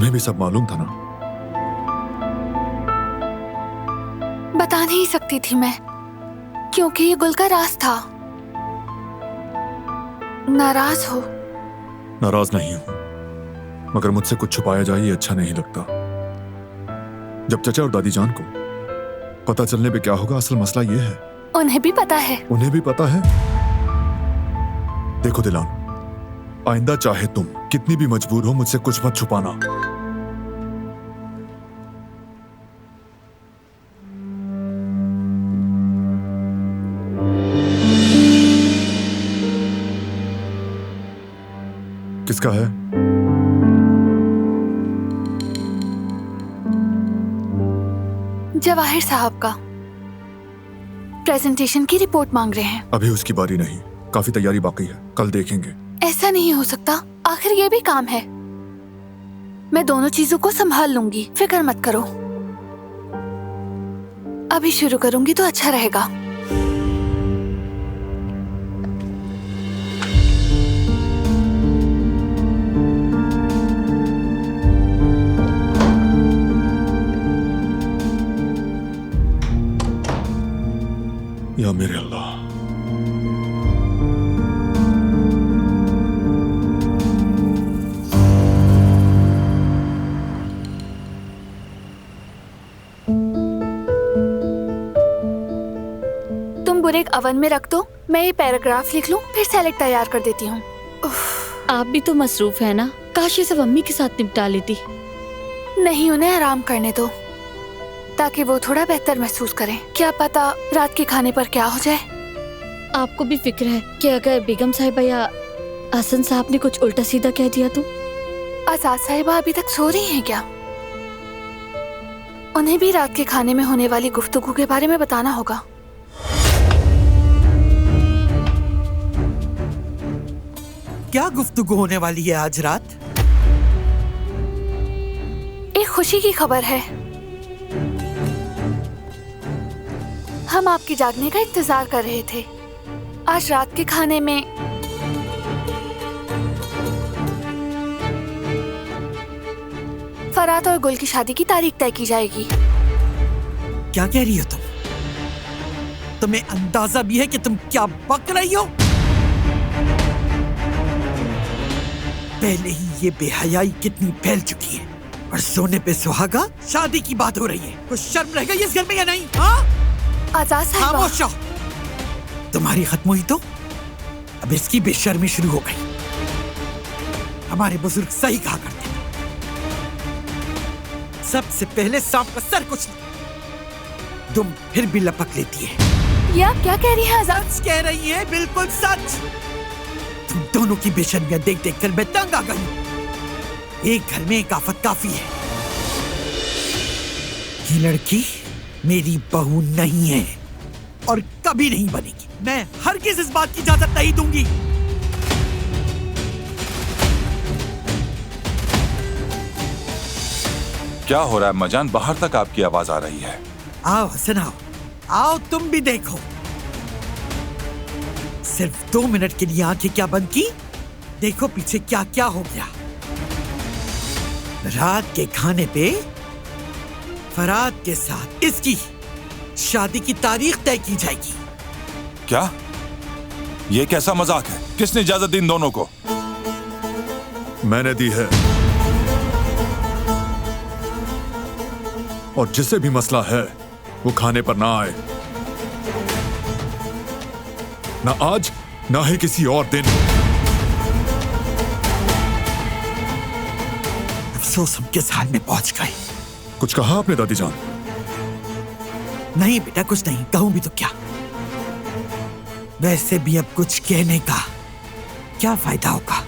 तुम्हें भी सब मालूम था ना? बता नहीं सकती थी मैं, क्योंकि ये गुल का राज था। नाराज हो? नाराज नहीं हूं, मगर मुझसे कुछ छुपाया जाए ये अच्छा नहीं लगता। जब चचा और दादी जान को पता चलने पे क्या होगा, असल मसला ये है। उन्हें भी पता है। उन्हें भी पता है। देखो दिलान, आइंदा चाहे तुम कितनी भी मजबूर हो, मुझसे कुछ मत छुपाना। किसका है? जवाहिर साहब का। प्रेजेंटेशन की रिपोर्ट मांग रहे हैं। अभी उसकी बारी नहीं, काफी तैयारी बाकी है, कल देखेंगे। ऐसा नहीं हो सकता, आखिर ये भी काम है। मैं दोनों चीजों को संभाल लूंगी, फिक्र मत करो। अभी शुरू करूंगी तो अच्छा रहेगा। या मेरे अल्लाह। तुम बुरेक अवन में रख दो, मैं ये पैराग्राफ लिख लूं, फिर सैलेड तैयार कर देती हूँ। आप भी तो मसरूफ है ना, काश ये सब अम्मी के साथ निपटा लेती। नहीं, उन्हें आराम करने दो ताकि वो थोड़ा बेहतर महसूस करें। क्या पता रात के खाने पर क्या हो जाए। आपको भी फिक्र है कि अगर बेगम साहिबा या हसन साहब ने कुछ उल्टा सीधा कह दिया तो? आजाद साहिबा अभी तक सो रही हैं क्या? उन्हें भी रात के खाने में होने वाली गुफ्तगू के बारे में बताना होगा। क्या गुफ्तगू होने वाली है आज रात? एक खुशी की खबर है। हम आपके जागने का इंतजार कर रहे थे। आज रात के खाने में फरात और गुल की शादी की तारीख तय की जाएगी। क्या कह रही हो तुम? तुम्हें अंदाजा भी है कि तुम क्या बक रही हो? पहले ही ये बेहयाई कितनी फैल चुकी है, और सोने पे सुहागा शादी की बात हो रही है। कुछ शर्म रह गई इस घर में या नहीं? हाँ? आजाद साहिबा, खामोश रहो। तुम्हारी खत्म हुई तो अब इसकी बेशर्मी शुरू हो गई। हमारे बुजुर्ग सही कहा करते हैं, सबसे पहले सांप का सर कुचलो। तुम फिर भी लपक लेती है। ये आप क्या कह रही हैं आजाद? सच कह रही है, बिल्कुल सच। तुम दोनों की बेशर्मियां देख देख कर मैं तंग आ गई। एक घर में एक आफत काफी है। ये लड़की मेरी बहू नहीं है और कभी नहीं बनेगी। मैं हरगिज़ इस बात की इजाजत नहीं दूंगी। क्या हो रहा है अम्माजान? बाहर तक आपकी आवाज आ रही है। आओ हसन, आओ आओ, तुम भी देखो। सिर्फ 2 मिनट के लिए आंखें क्या बंद की, देखो पीछे क्या क्या हो गया। रात के खाने पे फराद के साथ इसकी शादी की तारीख तय की जाएगी। क्या? ये कैसा मजाक है? किसने इजाजत दी इन दोनों को? मैंने दी है, और जिसे भी मसला है वो खाने पर ना आए, ना आज ना ही किसी और दिन। अफसोस हम किस हाल में पहुंच गए। कुछ कहा आपने दादी जान? नहीं बेटा, कुछ नहीं। कहूं भी तो क्या? वैसे भी अब कुछ कहने का क्या फायदा होगा।